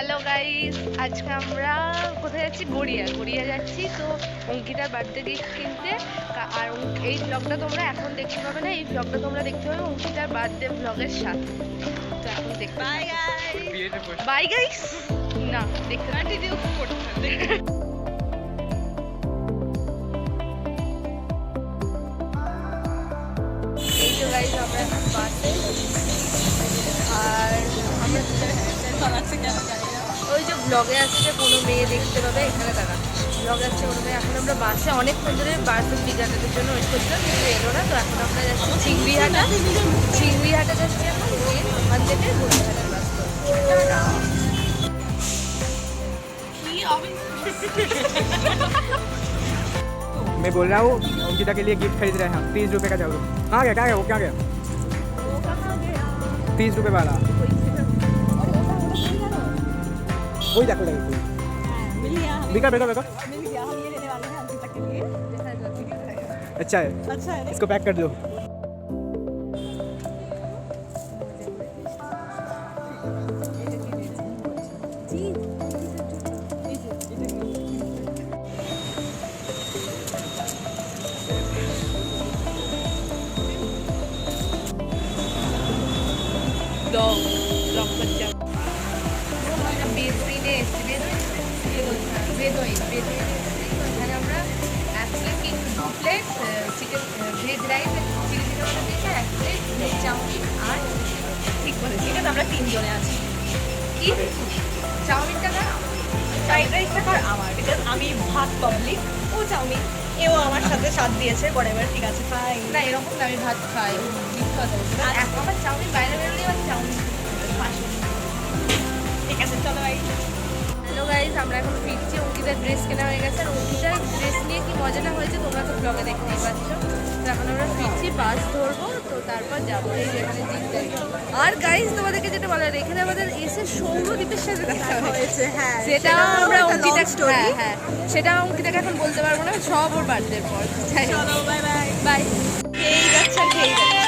Hello guys, আজকে আমরা কোথায় যাচ্ছি? গড়িয়া যাচ্ছি। তো অঙ্কিতার বার্থডে গিফট কিনতে। আর এই ব্লগটা তোমরা এখন দেখতে পাবে না, এই ব্লগটা তোমরা দেখতে পাবে অঙ্কিতার বার্থডে ব্লগের সাথে। তো এখন দেখতে বাই গাইস। না, দেখতে কন্টিনিউ করতে এই যে গাইস, আমরা এখন বাসে। আর আমরা ওই যে ব্লগে আছে যে কোনো মেয়ে দেখতে পাবে, এখানে দাঁড়া ব্লগে আছে কোনো মেয়ে। এখন আমরা বাসে অনেকক্ষণ ধরে বাসের টিকাটাদের জন্য ওয়েট করছিলাম, কিন্তু এলো না। তো এখন আমরা যাচ্ছি চিংড়িহাটা যাচ্ছি এখন। ওখান থেকে গড়িয়াহাটের বাস मैं बोल रहा हूँ अंकिता के लिए गिफ्ट खरीद रहे हैं 30 रुपए का चावल। कहाँ गया वो क्या गया 30 रुपए वाला वही देखो लगे कोई बेकार बेकार बेकार अच्छा है इसको पैक कर दो। এখানে আমরা এক প্লেট দু plate chicken veg rice, chilli chicken দিয়েছে, এক প্লেট ভেজ চাউমিন। আর ঠিক বলেছি, ঠিক আছে, আমরা তিনজনে আছি। কি চাউমিনটা না, ফ্রাইড রাইসটা কর আমার, বিকজ আমি ভাত পাবলিক, ও চাউমিন, এও আমার সাথে সাথ দিয়েছে বরাবর। ঠিক আছে, খাই না, এরকম না, আমি ভাত খাই। আমার চাউমিন বাইরে বেরোলে আমার চাউমিন। ঠিক আছে, চলো ভাই। হ্যালো গাইজ, আমরা এখন ফিরছি। অঙ্কিতার ড্রেস কেনা হয়ে গেছে। আর অঙ্কিতার ড্রেস নিয়ে কি মজা না হয়েছে তোমরা তো ব্লগে দেখতেই পাচ্ছ। তো এখন আমরা ফিরছি, বাস ধরবো, তো তারপর যাবো এই যেখানে জিততে। আর গাইজ তোমাদেরকে যেটা বলার, এখানে আমাদের এসে সৌরদীপের সাথে দেখা হয়েছে। হ্যাঁ, সেটা আমরা অঙ্কিতা হ্যাঁ সেটা অঙ্কিতাকে এখন বলতে পারবো না, সব ওর বার্থডের পর। চলো, বাই বাই বাই। খেয়েই যাচ্ছে খেয়েই যাচ্ছে।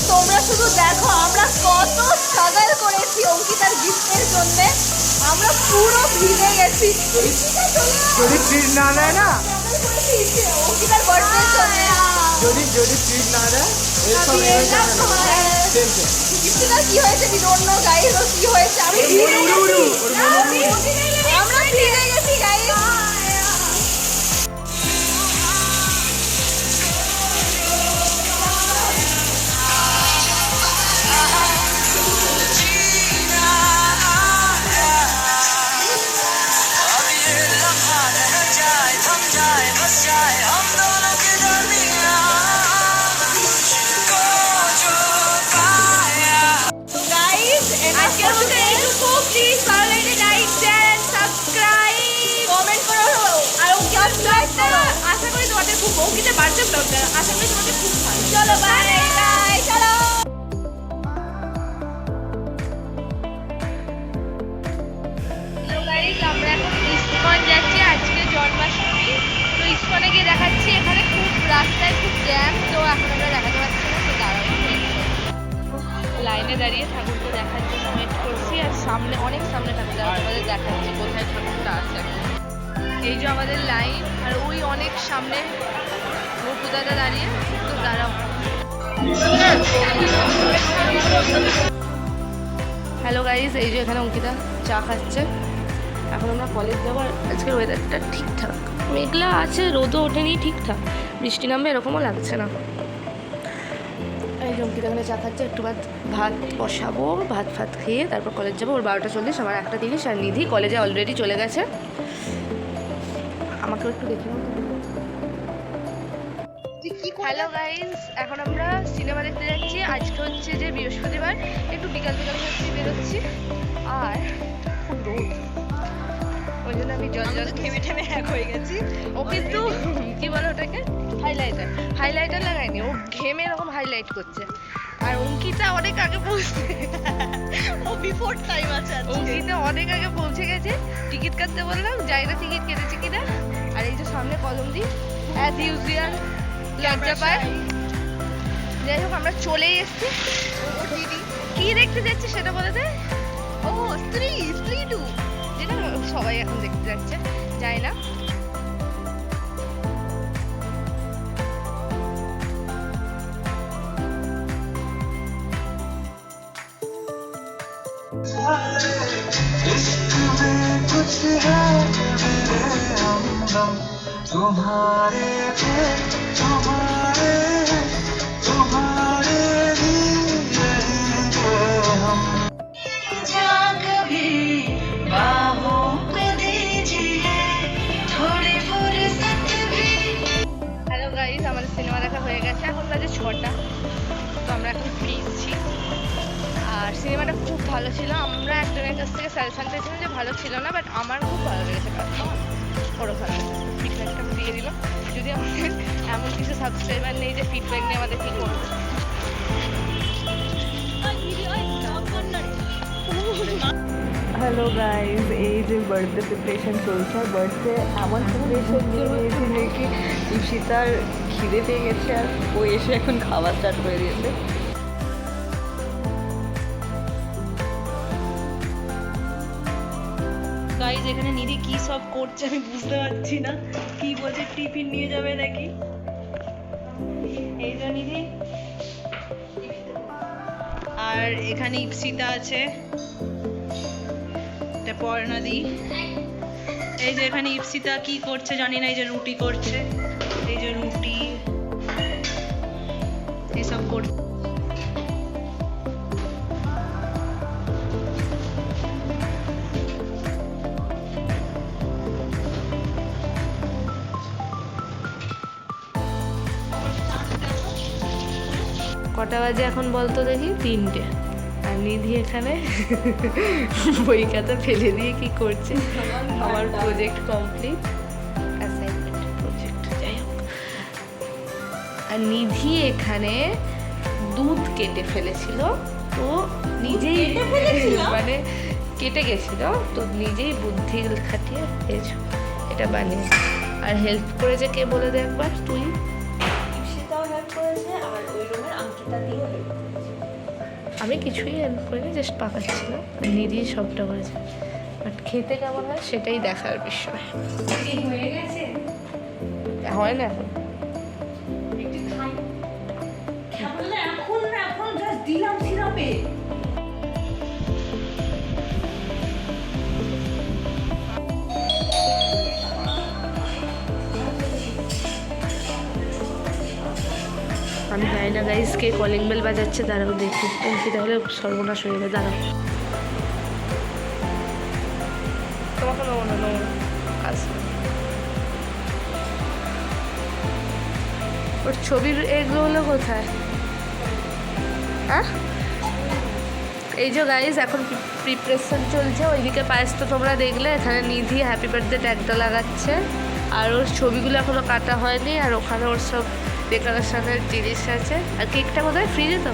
তোমরা শুধু দেখো আমরা কত স্ট্রাগল করেছি অঙ্কিতার গিফটের জন্য। আমরা পুরো ভিজে গেছি। যদি ট্রিট না দেয় না, অঙ্কিতার বার্থডের জন্য যদি ট্রিট না দেয় গিফটটা কি হয়েছে আমি ডোন্ট নো গাইস। ও কি হয়েছে আমি আমরা ভিজে গেছি গাইস। আশা করি তোমাদের খুব অঙ্কিতা বার্থডে ব্লগটা আশা করি তোমাদের খুব ভালো। চলো বাই বাই, চলো। হ্যালো গাইস, আমরা এখন ইস্কন যাচ্ছি, আজকে জন্মাষ্টমী। তো ইস্কনে গিয়ে দেখাচ্ছি। এখানে খুব রাস্তায় খুব জ্যাম, তো এখন আমরা দেখাতে পারছি না। তো দাঁড়াবো, লাইনে দাঁড়িয়ে ঠাকুরকে দেখার জন্য ওয়েট করছি। আর সামনে অনেক সামনে ঠাকুর, তোমাদের দেখাচ্ছি কোথায় ঠাকুরটা আছে। এই যে আমাদের লাইন, আর ওই অনেক সামনে বকুদাদা দাঁড়িয়ে। তো দাঁড়াও। হ্যালো গাইজ, এই যে এখানে অঙ্কিতা চা খাচ্ছে। এখন আমরা কলেজ যাবো। আর আজকের ওয়েদারটা ঠিকঠাক, মেঘলা আছে, রোদও ওঠেনি, ঠিকঠাক। বৃষ্টি নামবে এরকমও লাগছে না। এই যে অঙ্কিতা এখানে চা খাচ্ছে। একটু ভাত বসাবো, ভাত খেয়ে তারপর কলেজ যাবো। ওর 12:40, আমার 1:30। আর নিধি কলেজে অলরেডি চলে গেছে। আমাকেও একটু দেখে নাও। হ্যালো গাইজ, এখন আমরা সিনেমা দেখতে যাচ্ছি। আজকে হচ্ছে যে বৃহস্পতিবার, একটু বিকাল হচ্ছে বেরোচ্ছি। আর খুব রোদ, ওই জন্য আমি জল ঘেমে ঠেমে এক হয়ে গেছি। ও কিন্তু কি বলো ওটাকে হাইলাইটার লাগায়নি, ও ঘেমে এরকম হাইলাইট করছে। আর অঙ্কিতা অনেক আগে পৌঁছে ও বিফোর টাইম আছে আজকে। অঙ্কিতা অনেক আগে পৌঁছে গেছে। টিকিট কাটতে বললাম, যাই না টিকিট কেটেছে কিনা। আর এই যে সামনে কলম দি অ্যাজ ইউজুয়াল লজ্জা পায়। যাই হোক আমরা চলেই এসেছি। কি দেখতে যাচ্ছে সেটা বলে দে। ও স্ত্রী টু। যেটা সবাই এখন দেখতে যাচ্ছে, যাই না। तुम्हारे थे तुम्हारे तुम्हारे लिए हम जाग भी बाहों में दीजिए थोड़ी फुर्सत भी। হ্যালো গাইস, আমাদের সিনেমা দেখা হয়ে গেছে। এখন বাজে 6টা। তো আমরা এখন ফিরছি। আর সিনেমাটা খুব ভালো ছিল। আমরা একজনের কাছ থেকে সাজেশন পেয়েছিলাম যে ভালো ছিল না, বাট আমার খুব ভালো লেগেছে। ওরও ভালো ফিডব্যাকটা দিয়ে দিলাম। যদি আমাদের এমন কিছু সাবস্ক্রাইবার নেই যে ফিডব্যাক নিয়ে আমাদের কী করবে। হ্যালো গাইজ, এই যে বার্থডে প্রিপারেশন চলছে। বার্থডে এমন প্রিপারেশন নিয়ে নিয়েছি যে কি ঈশিতার খিদে পেয়ে গেছে আর ও এসে এখন খাওয়া স্টার্ট করে দিয়েছে। গাইজ এখানে নিধি কি সব করছে আমি বুঝতে পারছি না। কি বলছে টিফিন নিয়ে যাবে নাকি? এই যে নিধি, আর এখানে ঈপ্সিতা আছে, এটা পর্ণাদি। এই যে এখানে ঈপ্সিতা কি করছে জানি না, এই যে রুটি করছে, এই যে রুটি এসব করছে। কটা বাজে এখন বলতো দেখি? 3টে। আর নিধি এখানে বই খাতা ফেলে দিয়ে কি করছে। আমার প্রজেক্ট কমপ্লিট, অ্যাসাইনমেন্ট প্রজেক্ট, যাই হোক। আর নিধি এখানে দুধ কেটে ফেলেছিল, তো নিজেই মানে কেটে গেছিল, তো নিজেই বুদ্ধি খাটিয়ে পেয়েছো এটা বানিয়ে। আর হেল্প করেছে কে বলে দে একবার তুই? ঈপ্সিতাও হেল্প করেছে আর ওই রুমের আংটিটা দিয়ে হেল্প করেছে। আমি কিছুই হেল্প করিনি, জাস্ট পাকাচ্ছিলাম। নিধি সবটা করেছে, বাট খেতে কেমন হয় সেটাই দেখার বিষয়। হয়ে গেছে, হয় না এখন। একটু খাই। এখন জাস্ট দিলাম সিরাপে। আমি জানি না গাইস কে কলিং বেল বাজাচ্ছে, দাঁড়াও দেখি। কি তাহলে সর্বনাশ হয়ে যাবে, দাঁড়াও। তোমাকে নেবো না, নেবো না, আসবে। ওর ছবির এগুলো কোথায়? হ্যাঁ, এই যে গাইস এখন প্রিপারেশন চলছে। ওইদিকে পায়েস তো তোমরা দেখলে, এখানে নিধি হ্যাপি বার্থডে ট্যাগটা লাগাচ্ছে। আর ওর ছবিগুলো এখনো কাটা হয়নি। আর ওখানে ওর সব ডেকোরেশনের জিনিস আছে। আর কেকটা কোথায়? ফ্রিজে? তো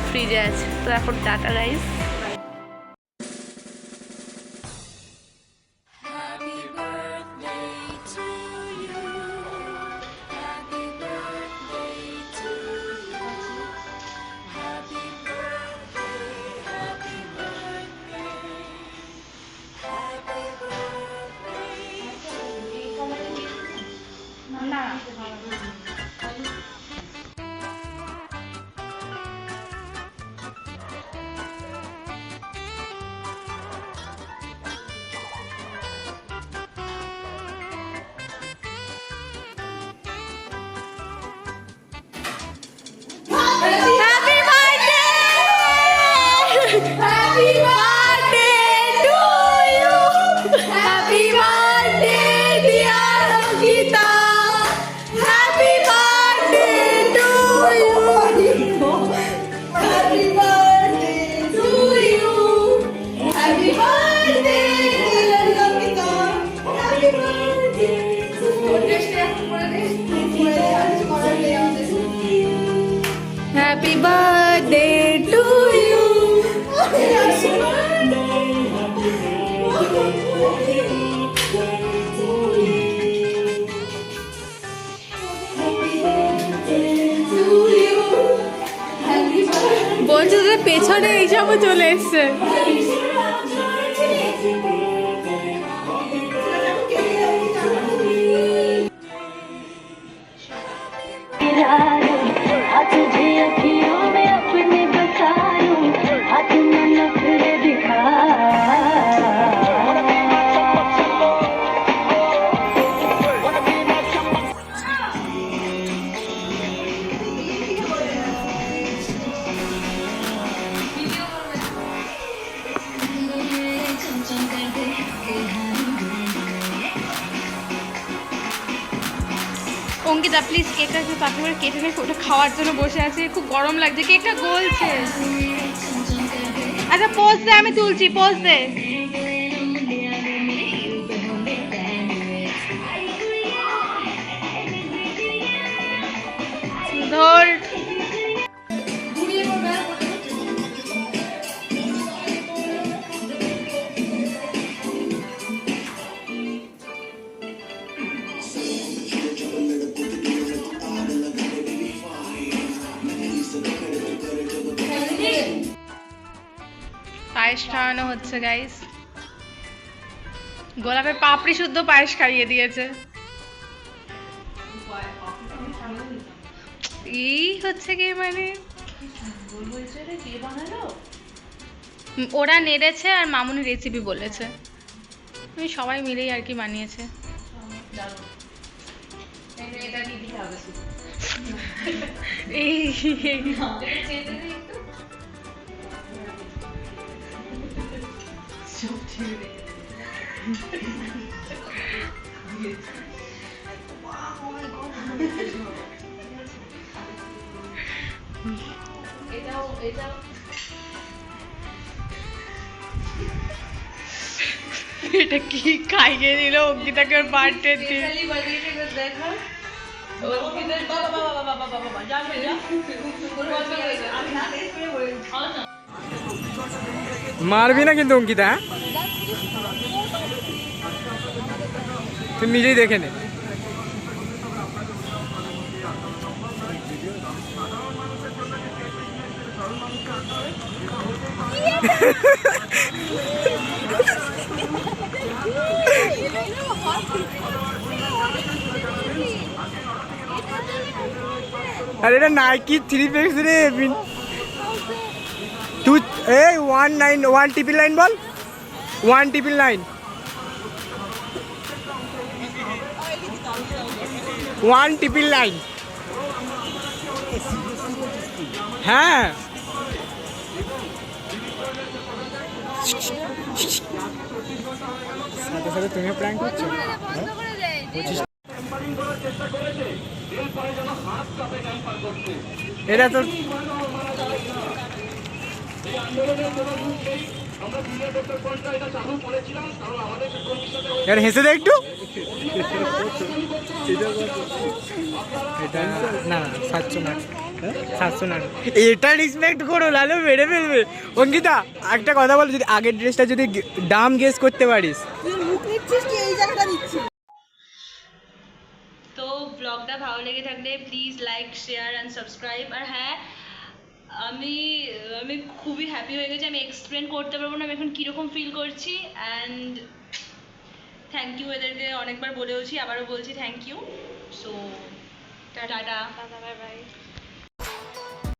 ফ্রিজে আছে। তো এখন টাটা গাইস। Happy birthday. পেছনে এইসবও চলে এসছে। तुझे अखियों में अपने बसा लूं, हाथ में नखरे दिखा। অঙ্কিতা প্লিজ কেকটা একটু তাড়াতাড়ি করে কেটে নে, ওটা খাওয়ার জন্য বসে আছে, খুব গরম লাগছে, কেকটা গলছে। আচ্ছা পোজ দে, আমি তুলছি, পোজ দে। ধর পায়েস খাওয়ানো হচ্ছে গাইস। গোলাপের পাপড়ি শুদ্ধ পায়েস খাইয়ে দিয়েছে। এই হচ্ছে কি মানে ওরা নেড়েছে আর মামুনি রেসিপি বলেছে, ওই সবাই মিলেই আর কি বানিয়েছে। এই এটা কি খাইয়ে দিল অঙ্কিতাকে ওর বার্থডে দিন। মারবি না কিন্তু অঙ্কিতা, হ্যাঁ? তুই নিজেই দেখে নে। আরে এটা নাইকি 3 পিস রে। তুই এই 1 বল, 1 হ্যাঁ সাথে সাথে তুমি প্র্যাঙ্ক করছো। এটা তো यार হেসে দে একটু। এটা না 700 না, এটা রিসপেক্ট করো, লালু মেরে ফেলবে। অঙ্কিতা একটা কথা বল, যদি আগের ড্রেসটা যদি দাম গেস করতে পারিস। তো ব্লগটা ভালো লেগে থাকলে please like, share and subscribe. আর হ্যাঁ, আমি খুবই হ্যাপি হয়ে গেছি, আমি এক্সপ্লেন করতে পারবো না আমি এখন কীরকম ফিল করছি। অ্যান্ড থ্যাংক ইউ, এদেরকে অনেকবার বলেওছি, আবারও বলছি thank you. So ta-ta, bye by.